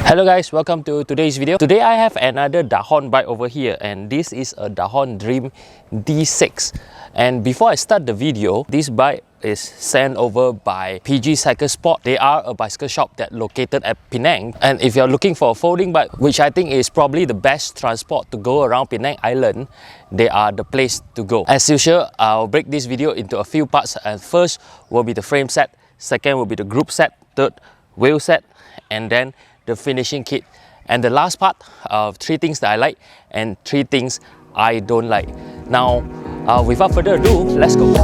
Hello guys, welcome to today's video. Today I have another Dahon bike over here, and this is a Dahon Dream D6. And before I start the video, this bike is sent over by PG Cycle Sport. They are a bicycle shop that located at Penang. And if you're looking for a folding bike, which I think is probably the best transport to go around Penang Island, they are the place to go. As usual, I'll break this video into a few parts, and first will be the frame set, second will be the group set, third wheel set, and then the finishing kit, and the last part of 3 things that I like and 3 things I don't like. Now, without further ado, let's go.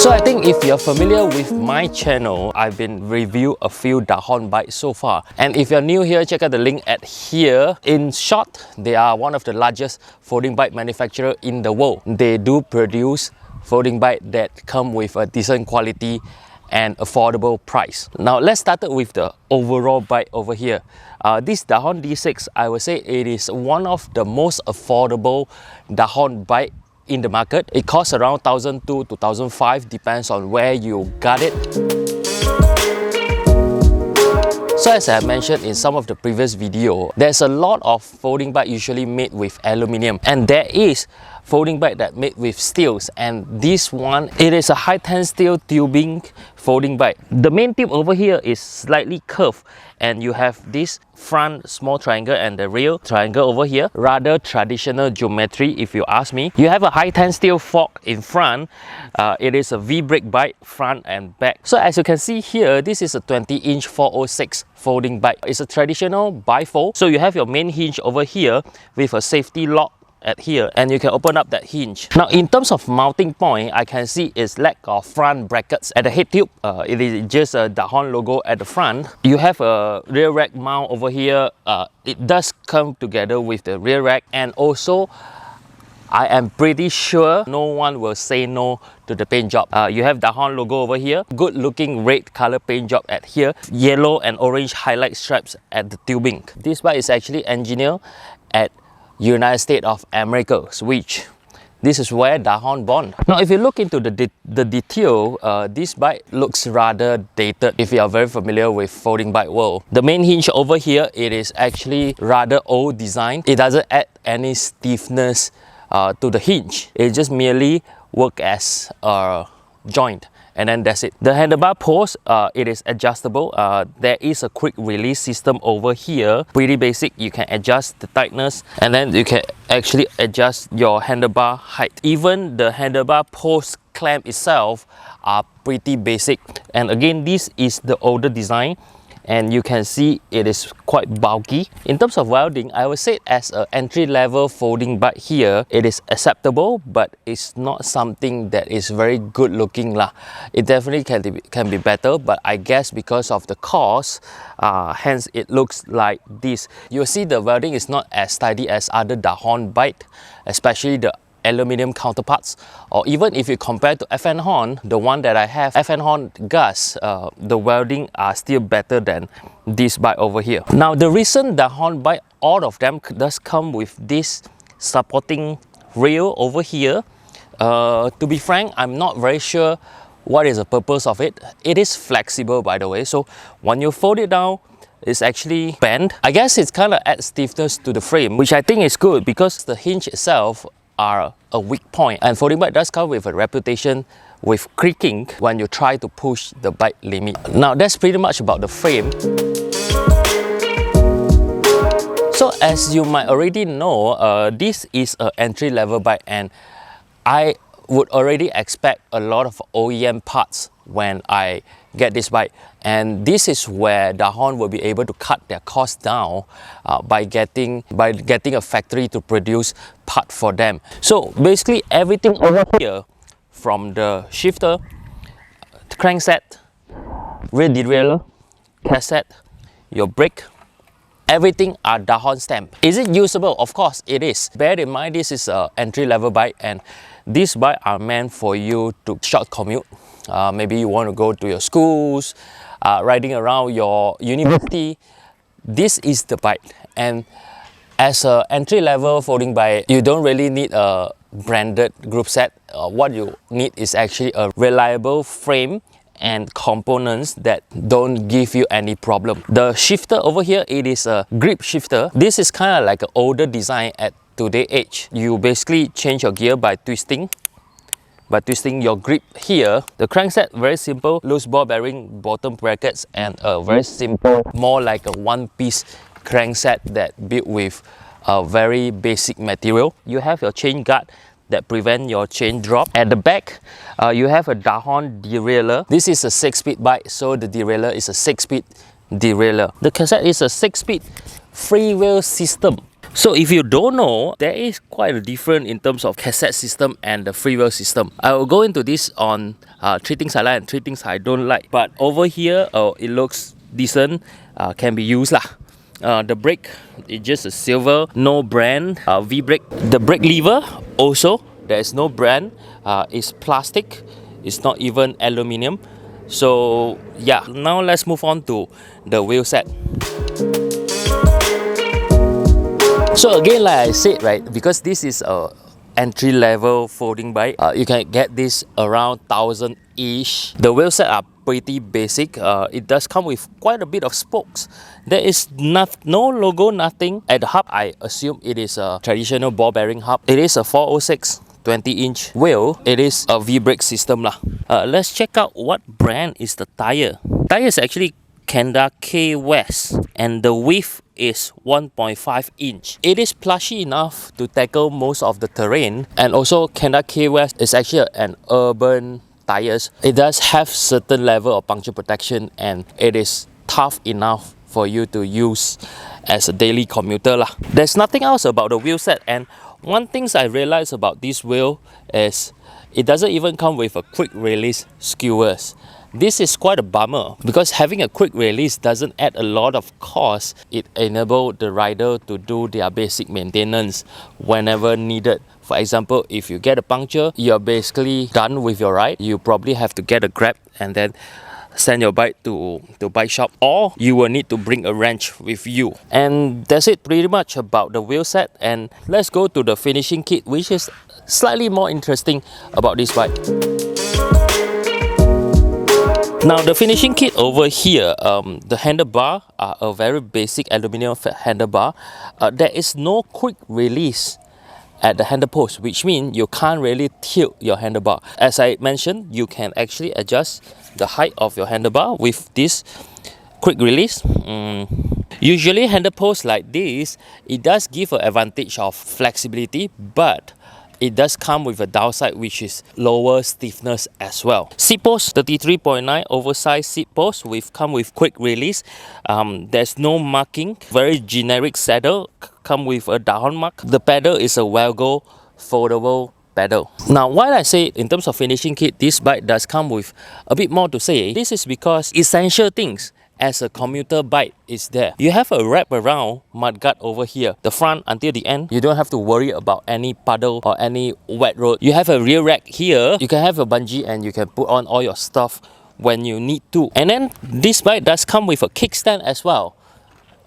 So I think if you're familiar with my channel, I've been review a few Dahon bikes so far. And if you're new here, check out the link at here. In short, they are one of the largest folding bike manufacturer in the world. They do produce folding bike that come with a decent quality and affordable price. Now let's start with the overall bike over here. This Dahon D6, I would say it is one of the most affordable Dahon bike in the market. It costs around 1,200 to 1,500, depends on where you got it. So as I mentioned in some of the previous video, there's a lot of folding bike usually made with aluminium, and there is folding bike that made with steels, and this one, it is a high tension steel tubing folding bike. The main tube over here is slightly curved, and you have this front small triangle and the rear triangle over here. Rather traditional geometry if you ask me. You have a high tension steel fork in front. It is a V-brake bike front and back. So as you can see here, this is a 20-inch 406 folding bike. It's a traditional bifold. So you have your main hinge over here with a safety lock at here, and you can open up that hinge. Now in terms of mounting point, I can see it's lack of front brackets at the head tube. It is just a Dahon logo at the front. You have a rear rack mount over here. It does come together with the rear rack, and also I am pretty sure no one will say no to the paint job. You have Dahon logo over here, good looking red color paint job at here, yellow and orange highlight stripes at the tubing. This bike is actually engineered at United States of America, which this is where Dahon born. Now if you look into the detail, this bike looks rather dated if you are very familiar with folding bike world. The main hinge over here, it is actually rather old design. It doesn't add any stiffness to the hinge. It just merely work as a joint, and then that's it. The handlebar post, it is adjustable. There is a quick release system over here. Pretty basic. You can adjust the tightness, and then you can actually adjust your handlebar height. Even the handlebar post clamp itself are pretty basic. And again, this is the older design, and you can see it is quite bulky. In terms of welding, I would say as an entry-level folding bike here, it is acceptable, but it's not something that is very good looking lah. It definitely can be better, but I guess because of the cost, hence it looks like this. You'll see the welding is not as tidy as other Dahon bike, especially the aluminium counterparts, or even if you compare to FN Horn, the one that I have, FN Horn Gas, the welding are still better than this bike over here. Now the recent Dahon bike, all of them does come with this supporting rail over here. To be frank, I'm not very sure what is the purpose of it. It is flexible, by the way, so when you fold it down, it's actually bent. I guess it's kind of adds stiffness to the frame, which I think is good because the hinge itself are a weak point, and folding bike does come with a reputation with creaking when you try to push the bike limit. Now that's pretty much about the frame. So as you might already know, this is an entry-level bike, and I would already expect a lot of OEM parts when I get this bike, and this is where Dahon will be able to cut their costs down by getting a factory to produce part for them. So basically everything over here, from the shifter, the crankset, rear derailleur, cassette, your brake, everything are Dahon stamp. Is it usable? Of course it is. Bear in mind, this is an entry-level bike, and these bikes are meant for you to short commute. Maybe you want to go to your schools, riding around your university. This is the bike. And as an entry-level folding bike, you don't really need a branded group set. What you need is actually a reliable frame and components that don't give you any problem. The shifter over here, it is a grip shifter. This is kind of like an older design at today's age. You basically change your gear by twisting your grip here. The crankset, very simple, loose ball bearing, bottom brackets, and a very simple, more like a one-piece crankset that built with a very basic material. You have your chain guard that prevent your chain drop. At the back, you have a Dahon derailleur. This is a 6-speed bike, so the derailleur is a 6-speed derailleur. The cassette is a 6-speed freewheel system. So if you don't know, there is quite a difference in terms of cassette system and the freewheel system. I will go into this on 3 things I like and 3 things I don't like. But over here, it looks decent, can be used lah. The brake is just a silver, no brand V-brake. The brake lever also, there is no brand, it's plastic, it's not even aluminium. So yeah, now let's move on to the wheel set. So again, like I said, right, because this is a entry-level folding bike, you can get this around 1,000-ish. The wheel set are pretty basic. It does come with quite a bit of spokes. There is no logo, nothing. At the hub, I assume it is a traditional ball bearing hub. It is a 406 20-inch wheel. It is a V-brake system lah. Let's check out what brand is the tire. Tire is actually Kenda K West, and the width is 1.5 inch. It is plushy enough to tackle most of the terrain, and also Kenda K West is actually an urban tires. It does have certain level of puncture protection, and it is tough enough for you to use as a daily commuter lah. There's nothing else about the wheel set, and one thing I realized about this wheel is it doesn't even come with a quick release skewers. This is quite a bummer because having a quick release doesn't add a lot of cost. It enables the rider to do their basic maintenance whenever needed. For example, if you get a puncture, you're basically done with your ride. You probably have to get a Grab and then send your bike to bike shop, or you will need to bring a wrench with you. And that's it pretty much about the wheel set. And let's go to the finishing kit, which is slightly more interesting about this bike. Now the finishing kit over here, the handlebar are a very basic aluminium handlebar. There is no quick release at the handle post, which means you can't really tilt your handlebar. As I mentioned, you can actually adjust the height of your handlebar with this quick release. Usually handle posts like this, it does give an advantage of flexibility, but it does come with a downside, which is lower stiffness as well. Seat post 33.9 oversized seat post come with quick release. There's no marking, very generic saddle, come with a Dahon mark. The pedal is a Welgo foldable pedal. Now, while I say in terms of finishing kit, this bike does come with a bit more to say. This is because essential things as a commuter bike is there. You have a wrap around mudguard over here, the front until the end. You don't have to worry about any puddle or any wet road. You have a rear rack here. You can have a bungee and you can put on all your stuff when you need to. And then this bike does come with a kickstand as well.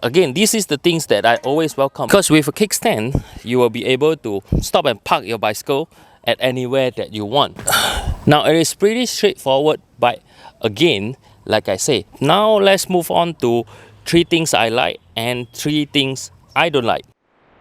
Again, this is the things that I always welcome, because with a kickstand, you will be able to stop and park your bicycle at anywhere that you want. Now, it is pretty straightforward bike. Again, like I say, now let's move on to 3 things I like and 3 things I don't like.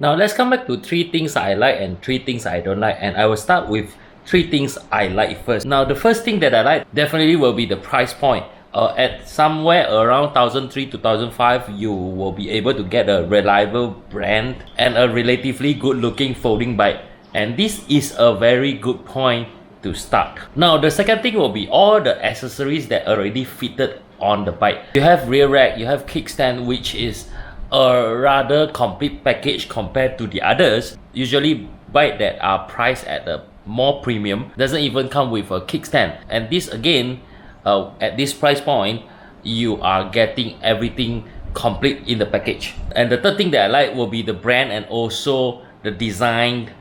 Now let's come back to 3 things I like and 3 things I don't like, and I will start with 3 things I like first. Now the first thing that I like definitely will be the price point. At somewhere around 1,300 to 1,500, you will be able to get a reliable brand and a relatively good looking folding bike, and this is a very good point to start. Now the second thing will be all the accessories that are already fitted on the bike. You have rear rack, you have kickstand, which is a rather complete package compared to the others. Usually bike that are priced at a more premium doesn't even come with a kickstand, and this again, at this price point, you are getting everything complete in the package. And the third thing that I like will be the brand and also the design,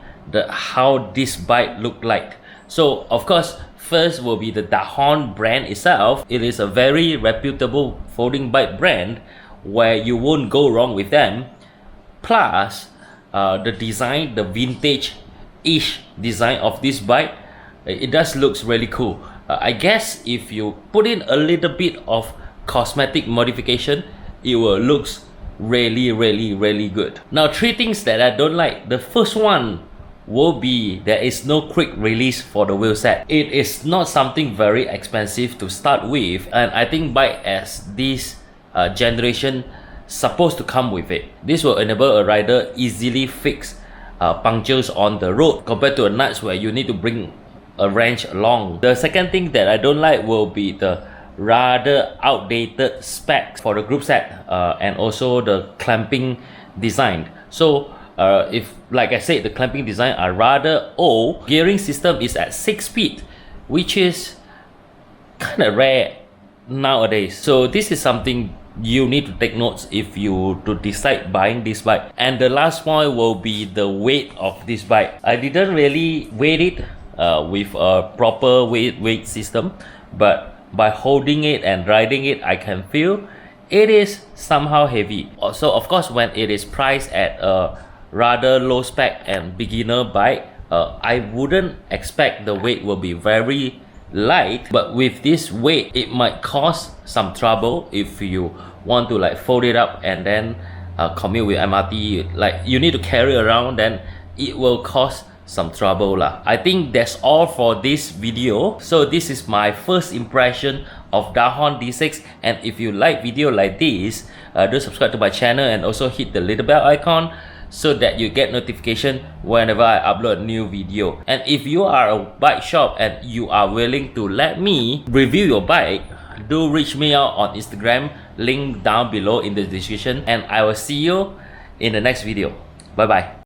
how this bike look like. So of course, first will be the Dahon brand itself. It is a very reputable folding bike brand where you won't go wrong with them. Plus, the design, the vintage ish design of this bike, it does looks really cool. I guess if you put in a little bit of cosmetic modification, it will looks really good. Now, 3 things that I don't like. The first one will be there is no quick release for the wheel set. It is not something very expensive to start with, and I think bike as this generation supposed to come with it. This will enable a rider easily fix punctures on the road compared to a nuts where you need to bring a wrench along. The second thing that I don't like will be the rather outdated specs for the group set and also the clamping design. So if, like I said, the clamping design are rather old. Gearing system is at 6 speed, which is kind of rare nowadays. So this is something you need to take notes if you to decide buying this bike. And the last point will be the weight of this bike. I didn't really weigh it with a proper weight system, but by holding it and riding it, I can feel it is somehow heavy. Also, of course, when it is priced at a rather low spec and beginner bike, I wouldn't expect the weight will be very light, but with this weight it might cause some trouble if you want to like fold it up and then commute with MRT. Like you need to carry around, then it will cause some trouble lah. I think that's all for this video. So this is my first impression of Dahon D6, and if you like video like this, do subscribe to my channel and also hit the little bell icon so that you get notification whenever I upload a new video. And if you are a bike shop and you are willing to let me review your bike, do reach me out on Instagram, link down below in the description, and I will see you in the next video. Bye bye.